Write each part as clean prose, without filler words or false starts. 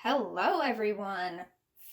Hello, everyone.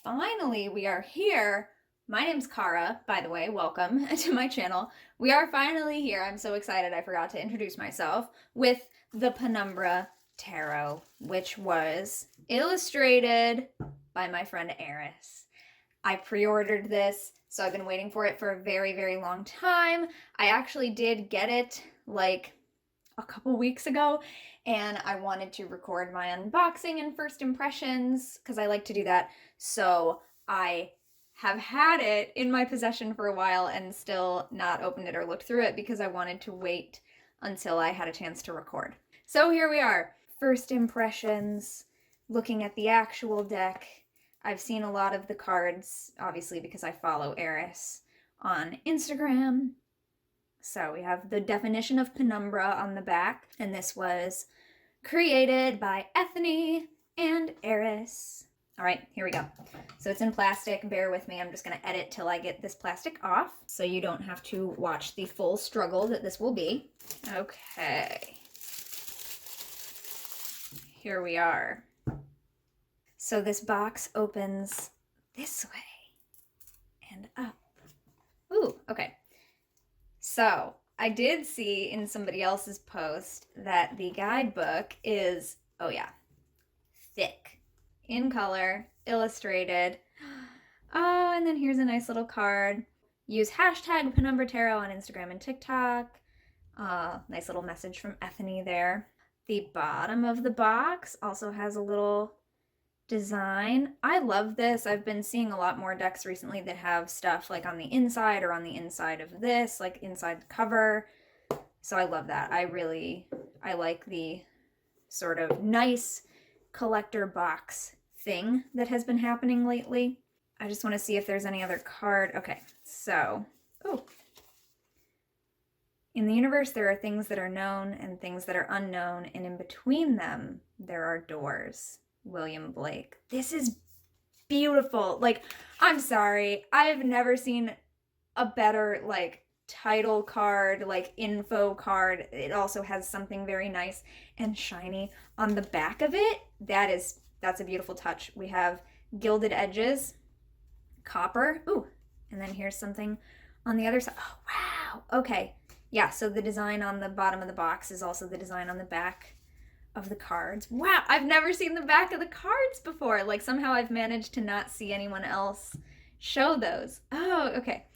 Finally, we are here. My name's Cara, by the way. Welcome to my channel. We are finally here. I'm so excited I forgot to introduce myself with the Penumbra Tarot, which was illustrated by my friend Eris. I pre-ordered this, so I've been waiting for it for a very, very long time. I actually did get it like a couple weeks ago, and I wanted to record my unboxing and first impressions because I like to do that. So I have had it in my possession for a while and still not opened it or looked through it because I wanted to wait until I had a chance to record. So here we are, first impressions, looking at the actual deck. I've seen a lot of the cards, obviously because I follow Eris on Instagram. So we have the definition of penumbra on the back, and this was created by Ethony and Eris. All right, here we go. So it's in plastic. Bear with me. I'm just going to edit till I get this plastic off so you don't have to watch the full struggle that this will be. Okay. Here we are. So this box opens this way and up. Ooh, okay. So I did see in somebody else's post that the guidebook is, oh yeah, thick, in color, illustrated. Oh, and then here's a nice little card. Use hashtag Penumbra Tarot on Instagram and TikTok. Nice little message from Ethony there. The bottom of the box also has a little design. I love this. I've been seeing a lot more decks recently that have stuff like on the inside or on the inside of this, like inside the cover. So I love that. I like the sort of nice collector box thing that has been happening lately. I just want to see if there's any other card. Okay, so, oh. In the universe, there are things that are known and things that are unknown, and in between them, there are doors. William Blake. This is beautiful. Like, I'm sorry, I've never seen a better like title card, like info card. It also has something very nice and shiny on the back of it. That's a beautiful touch. We have gilded edges, copper. Ooh, and then here's something on the other side. Oh, wow. Okay. Yeah, so the design on the bottom of the box is also the design on the back of the cards. Wow, I've never seen the back of the cards before. Like, somehow I've managed to not see anyone else show those. Oh, okay.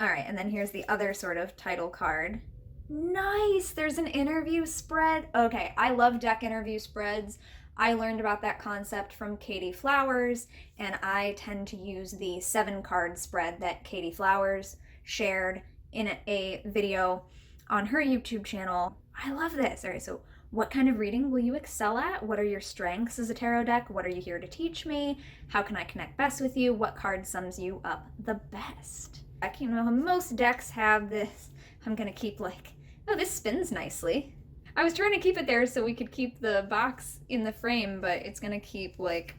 All right, and then here's the other sort of title card. Nice, there's an interview spread. Okay, I love deck interview spreads. I learned about that concept from Katie Flowers, and I tend to use the 7-card spread that Katie Flowers shared in a video on her YouTube channel. I love this. All right, so what kind of reading will you excel at? What are your strengths as a tarot deck? What are you here to teach me? How can I connect best with you? What card sums you up the best? You know, most decks have this. I'm gonna keep like, oh, this spins nicely. I was trying to keep it there so we could keep the box in the frame, but it's gonna keep like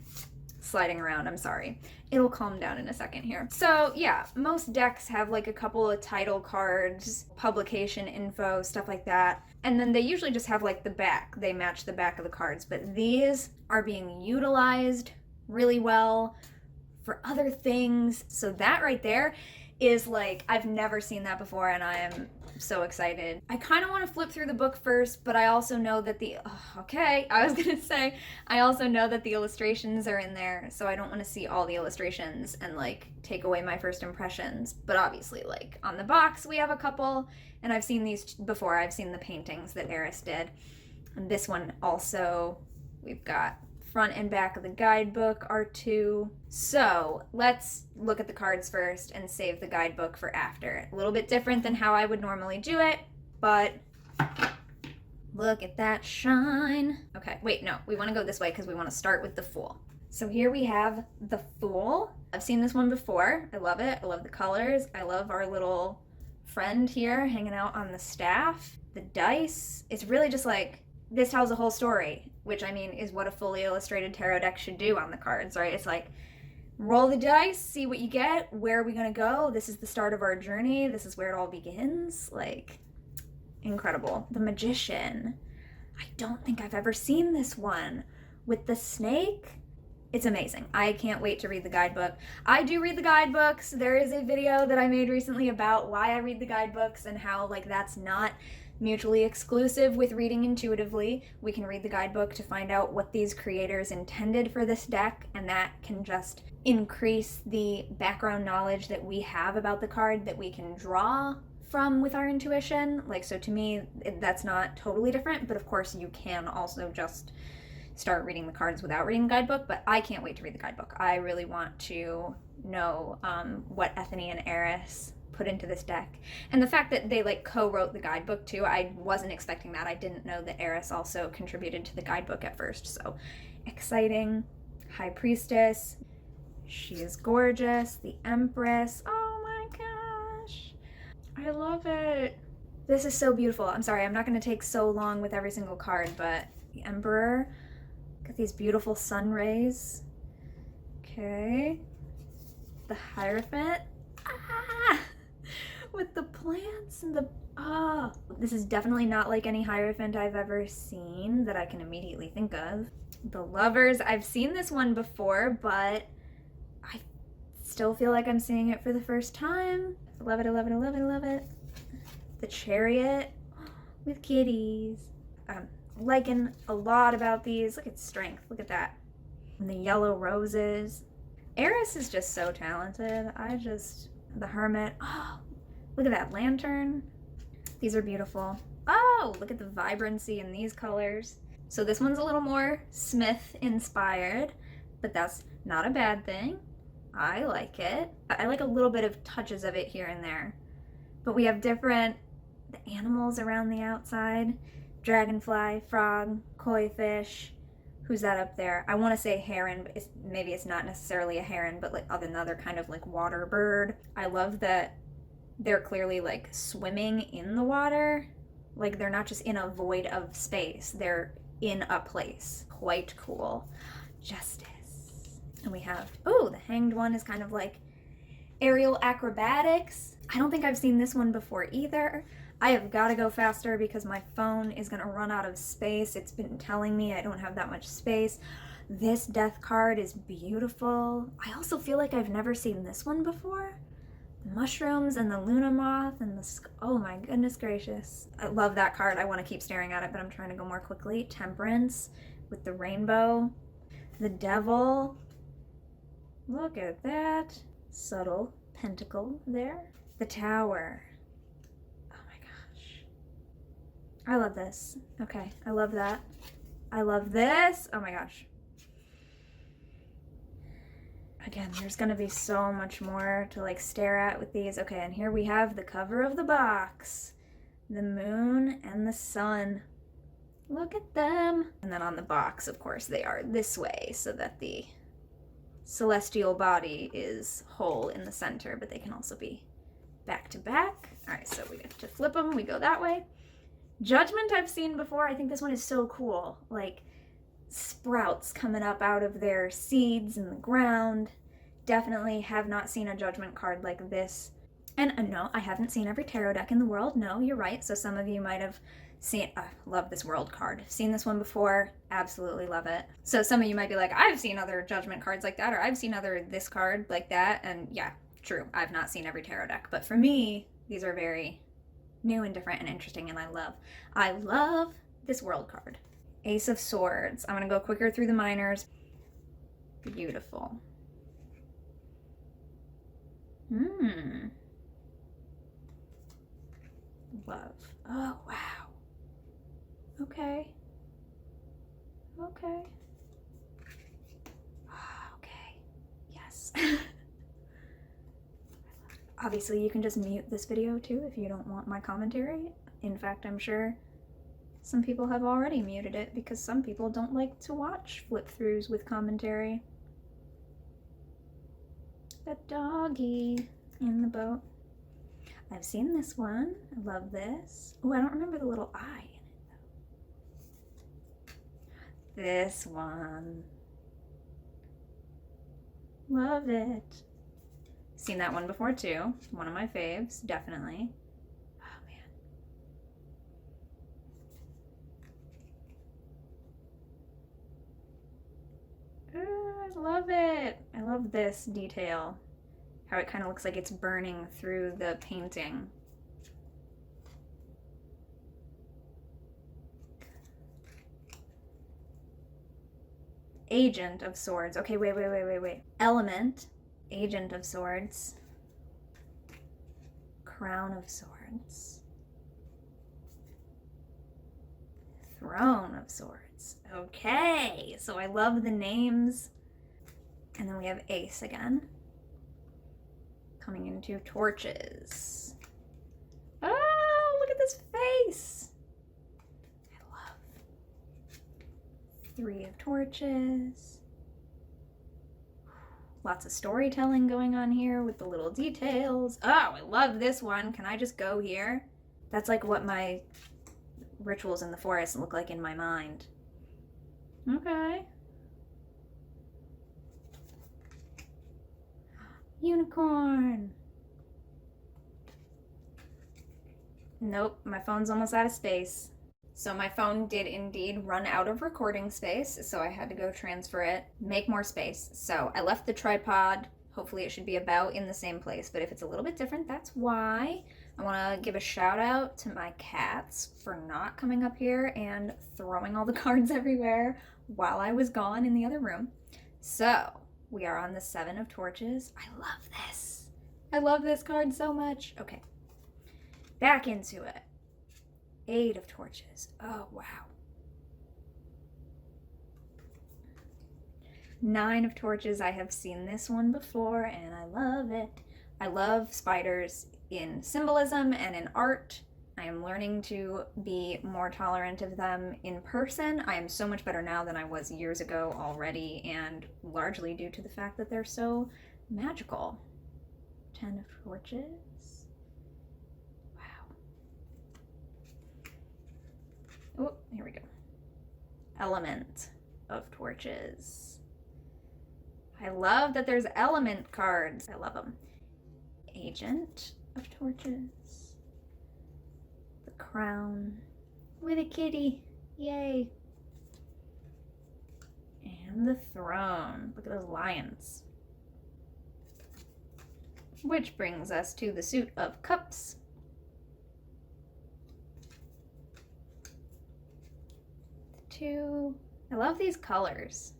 sliding around. I'm sorry. It'll calm down in a second here. So yeah, most decks have like a couple of title cards, publication info, stuff like that. And then they usually just have like the back. They match the back of the cards, but these are being utilized really well for other things. So that right there is like, I've never seen that before, and I am so excited. I kind of want to flip through the book first, but I also know that I also know that the illustrations are in there, so I don't want to see all the illustrations and like take away my first impressions. But obviously, like on the box, we have a couple, and I've seen these before. I've seen the paintings that Eris did. And this one also, we've got front and back of the guidebook are two. So let's look at the cards first and save the guidebook for after. A little bit different than how I would normally do it, but look at that shine. Okay, wait, no, we want to go this way because we want to start with the Fool. So here we have the Fool. I've seen this one before. I love it. I love the colors. I love our little friend here hanging out on the staff. The dice. It's really just like, this tells a whole story, which I mean is what a fully illustrated tarot deck should do on the cards, right? It's like, roll the dice, see what you get, where are we gonna go? This is the start of our journey. This is where it all begins. Like, incredible. The Magician. I don't think I've ever seen this one. With the snake, It's amazing. I can't wait to read the guidebook. I do read the guidebooks. There is a video that I made recently about why I read the guidebooks and how like that's not mutually exclusive with reading intuitively. We can read the guidebook to find out what these creators intended for this deck, and that can just increase the background knowledge that we have about the card that we can draw from with our intuition. Like, so to me, that's not totally different, but of course you can also just start reading the cards without reading the guidebook, but I can't wait to read the guidebook. I really want to know what Ethony and Eris put into this deck. And the fact that they like co-wrote the guidebook too, I wasn't expecting that. I didn't know that Eris also contributed to the guidebook at first, so exciting. High Priestess, she is gorgeous. The Empress, oh my gosh, I love it. This is so beautiful. I'm sorry, I'm not going to take so long with every single card, but the Emperor, got these beautiful sun rays. Okay. The Hierophant. Ah! With the plants and the... Ah! This is definitely not like any Hierophant I've ever seen that I can immediately think of. The Lovers. I've seen this one before, but I still feel like I'm seeing it for the first time. I love it, I love it, I love it, I love it. The Chariot with kitties. Liking a lot about these. Look at strength, look at that. And the Yellow Roses. Eris is just so talented. The Hermit. Oh, look at that lantern. These are beautiful. Oh, look at the vibrancy in these colors. So this one's a little more Smith inspired, but that's not a bad thing. I like it. I like a little bit of touches of it here and there. But we have different animals around the outside. Dragonfly, frog, koi fish. Who's that up there? I want to say heron, but maybe it's not necessarily a heron, but like another kind of like water bird. I love that they're clearly like swimming in the water. Like they're not just in a void of space. They're in a place. Quite cool. Justice. And we have, oh, the Hanged One is kind of like aerial acrobatics. I don't think I've seen this one before either. I have got to go faster because my phone is going to run out of space. It's been telling me I don't have that much space. This death card is beautiful. I also feel like I've never seen this one before. The mushrooms and the Luna Moth and the... Oh my goodness gracious. I love that card. I want to keep staring at it, but I'm trying to go more quickly. Temperance with the rainbow. The Devil. Look at that. Subtle pentacle there. The Tower. I love this. Okay, I love that. I love this. Oh my gosh. Again, there's gonna be so much more to like stare at with these. Okay, and here we have the cover of the box. The moon and the sun. Look at them. And then on the box, of course, they are this way so that the celestial body is whole in the center, but they can also be back to back. All right, so we get to flip them. We go that way. Judgment I've seen before. I think this one is so cool. Like sprouts coming up out of their seeds in the ground. Definitely have not seen a Judgment card like this. And no, I haven't seen every tarot deck in the world. No, you're right. So some of you might have seen, love this World card. Seen this one before, absolutely love it. So some of you might be like, I've seen other Judgment cards like that, or I've seen other this card like that. And yeah, true. I've not seen every tarot deck. But for me, these are very new and different and interesting, and I love this World card. Ace of Swords. I'm gonna go quicker through the minors. Beautiful. Love. Oh wow. Okay. Okay. Okay. Yes. Obviously, you can just mute this video too if you don't want my commentary. In fact, I'm sure some people have already muted it because some people don't like to watch flip-throughs with commentary. The doggy in the boat. I've seen this one. I love this. Oh, I don't remember the little eye in it though. This one. Love it. Seen that one before too. One of my faves, definitely. Oh man. love it. I love this detail. How it kind of looks like it's burning through the painting. Agent of Swords. Okay, wait. Element. Agent of Swords. Crown of Swords. Throne of Swords. Okay, so I love the names. And then we have Ace again. Coming into Torches. Oh, look at this face. I love. Three of Torches. Lots of storytelling going on here with the little details. Oh, I love this one. Can I just go here? That's like what my rituals in the forest look like in my mind. Okay. Unicorn. Nope, my phone's almost out of space. So my phone did indeed run out of recording space, so I had to go transfer it, make more space. So I left the tripod. Hopefully it should be about in the same place, but if it's a little bit different, that's why. I want to give a shout out to my cats for not coming up here and throwing all the cards everywhere while I was gone in the other room. So we are on the Seven of Torches. I love this. I love this card so much. Okay, back into it. Eight of Torches. Oh, wow. Nine of Torches. I have seen this one before and I love it. I love spiders in symbolism and in art. I am learning to be more tolerant of them in person. I am so much better now than I was years ago already, and largely due to the fact that they're so magical. 10 of Torches. Oh, here we go. Element of Torches. I love that there's element cards. I love them. Agent of Torches. The Crown with a kitty. Yay. And the Throne. Look at those lions. Which brings us to the Suit of Cups. Two. I love these colors.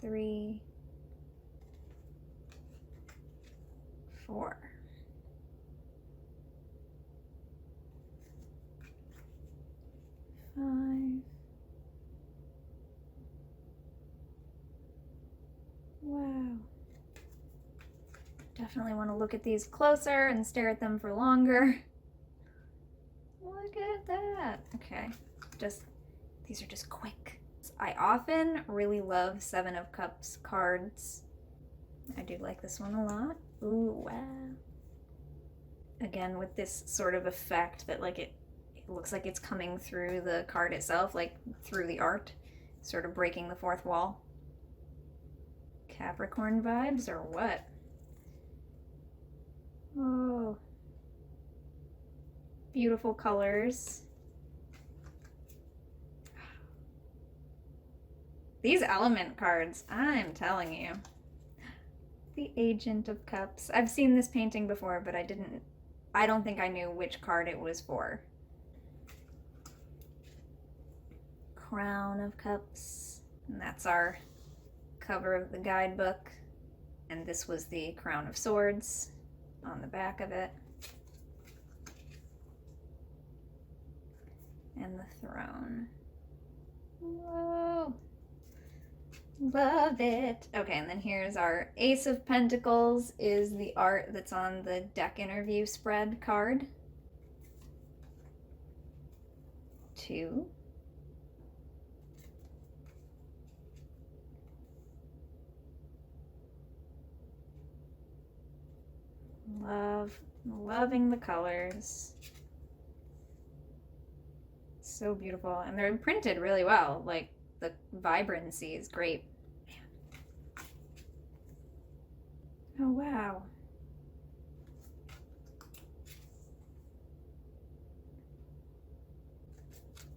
3, 4. 5. Wow. Definitely want to look at these closer and stare at them for longer. Look at that. Okay, these are just quick. I often really love Seven of Cups cards. I do like this one a lot. Ooh, wow. Again, with this sort of effect that like it looks like it's coming through the card itself, like through the art, sort of breaking the fourth wall. Capricorn vibes or what? Oh. Beautiful colors. These element cards, I'm telling you. The Agent of Cups. I've seen this painting before, but I don't think I knew which card it was for. Crown of Cups. And that's our cover of the guidebook. And this was the Crown of Swords on the back of it. And the Throne. Whoa. Love it. Okay, and then here's our Ace of Pentacles is the art that's on the deck interview spread card. 2. Loving the colors. So beautiful. And they're printed really well. Like, the vibrancy is great. Oh, wow.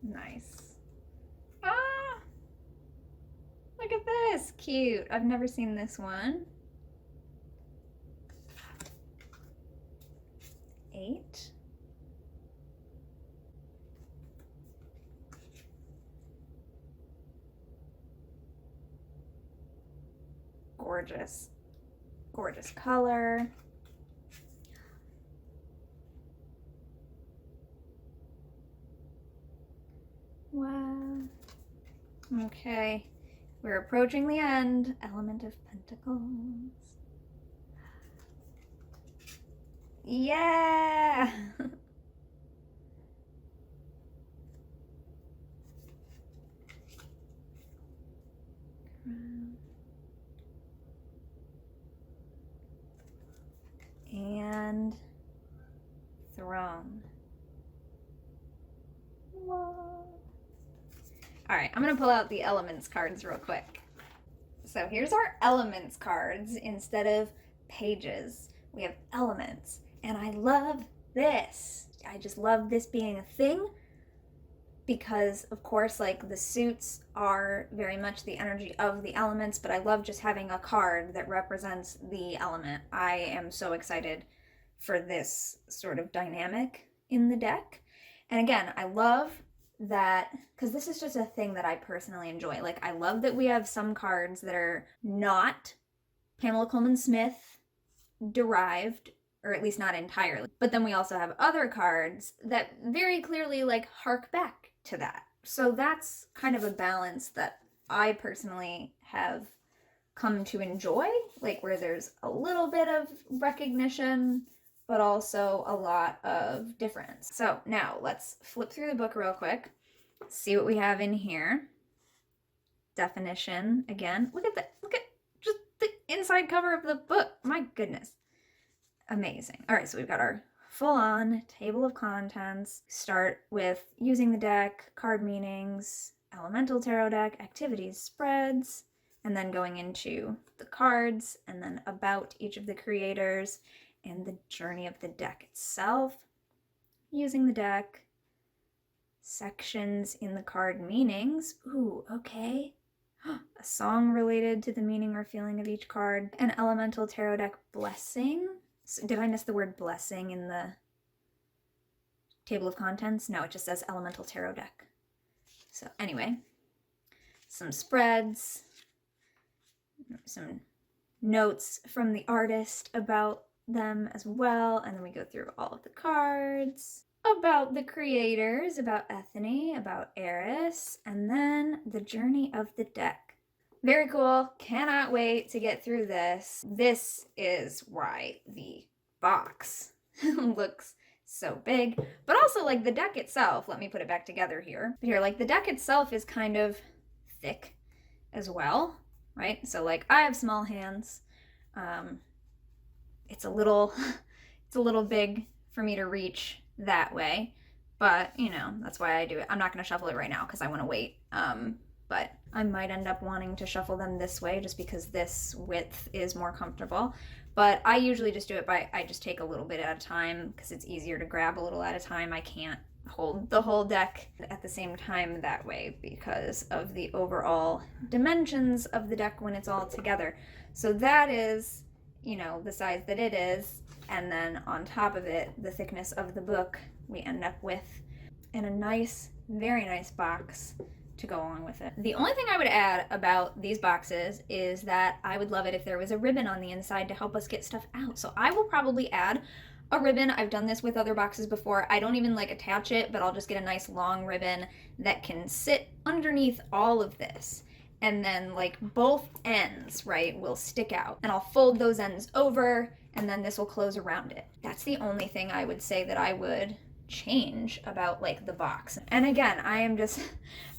Nice. Ah! this? Cute. I've never seen this one. 8. Gorgeous. Gorgeous color. Wow. Okay. We're approaching the end. Element of Pentacles. Yeah! And Throne. Whoa. All right, I'm gonna pull out the Elements cards real quick. So here's our Elements cards. Instead of pages, we have elements. And I love this. I just love this being a thing because, of course, like the suits are very much the energy of the elements, but I love just having a card that represents the element. I am so excited for this sort of dynamic in the deck. And again, I love that because this is just a thing that I personally enjoy. Like, I love that we have some cards that are not Pamela Coleman Smith derived, or at least not entirely. But then we also have other cards that very clearly like hark back to that. So that's kind of a balance that I personally have come to enjoy, like where there's a little bit of recognition, but also a lot of difference. So now let's flip through the book real quick, see what we have in here. Definition again. Look at just the inside cover of the book. My goodness. Amazing. All right, so we've got our full-on table of contents. Start with using the deck, card meanings, elemental tarot deck, activities, spreads, and then going into the cards, and then about each of the creators and the journey of the deck itself. Using the deck, sections in the card meanings. Ooh, okay. A song related to the meaning or feeling of each card. An elemental tarot deck blessing. So did I miss the word blessing in the table of contents? No, it just says elemental tarot deck. So anyway, some spreads, some notes from the artist about them as well, and then we go through all of the cards about the creators, about Ethony, about Eris, and then the journey of the deck. Very cool. Cannot wait to get through this. This is why the box looks so big, but also like the deck itself, let me put it back together here. But here, like the deck itself is kind of thick as well, right? So like I have small hands. It's a little big for me to reach that way, but you know, that's why I do it. I'm not going to shuffle it right now because I want to wait. But I might end up wanting to shuffle them this way just because this width is more comfortable. But I usually just do it I just take a little bit at a time because it's easier to grab a little at a time. I can't hold the whole deck at the same time that way because of the overall dimensions of the deck when it's all together. So that is, you know, the size that it is. And then on top of it, the thickness of the book we end up with in a nice, very nice box to go along with it. The only thing I would add about these boxes is that I would love it if there was a ribbon on the inside to help us get stuff out. So I will probably add a ribbon. I've done this with other boxes before. I don't even like attach it, but I'll just get a nice long ribbon that can sit underneath all of this. And then like both ends, right, will stick out. And I'll fold those ends over and then this will close around it. That's the only thing I would say that I would change about like the box. And again, I am just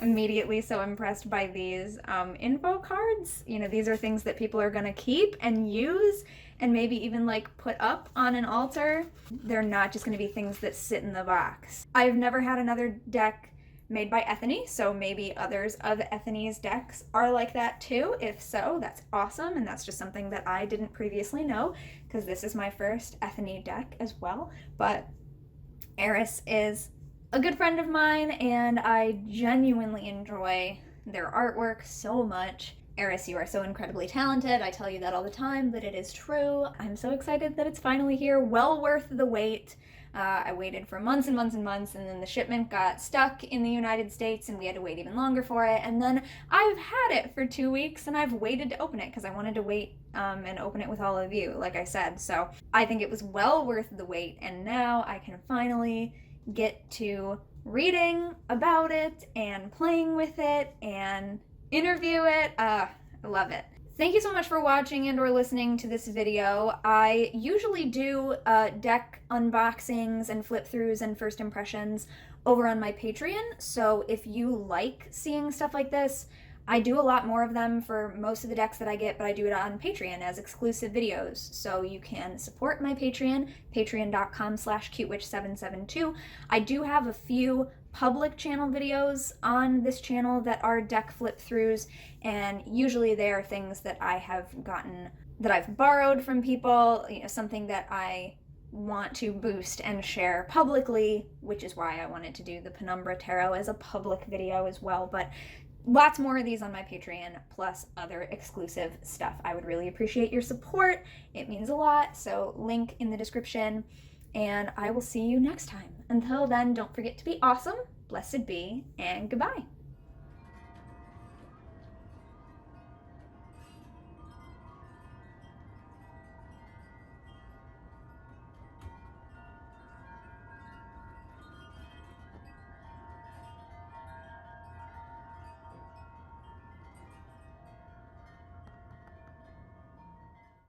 immediately so impressed by these info cards. You know, these are things that people are gonna keep and use and maybe even like put up on an altar. They're not just gonna be things that sit in the box. I've never had another deck made by Ethony, so maybe others of Ethony's decks are like that too. If so, that's awesome, and that's just something that I didn't previously know because this is my first Ethony deck as well. But Eris is a good friend of mine, and I genuinely enjoy their artwork so much. Eris, you are so incredibly talented. I tell you that all the time, but it is true. I'm so excited that it's finally here. Well worth the wait. I waited for months and months and months, and then the shipment got stuck in the United States, and we had to wait even longer for it. And then I've had it for 2 weeks, and I've waited to open it because I wanted to wait and open it with all of you, like I said. So I think it was well worth the wait, and now I can finally get to reading about it and playing with it and interview it. I love it. Thank you so much for watching and or listening to this video. I usually do deck unboxings and flip throughs and first impressions over on my Patreon, so if you like seeing stuff like this, I do a lot more of them for most of the decks that I get, but I do it on Patreon as exclusive videos. So you can support my Patreon, patreon.com/cutewitch772. I do have a few public channel videos on this channel that are deck flip throughs, and usually they are things that I have gotten, that I've borrowed from people, you know, something that I want to boost and share publicly, which is why I wanted to do the Penumbra Tarot as a public video as well. But lots more of these on my Patreon, plus other exclusive stuff. I would really appreciate your support. It means a lot. So link in the description, and I will see you next time. Until then, don't forget to be awesome, blessed be, and goodbye.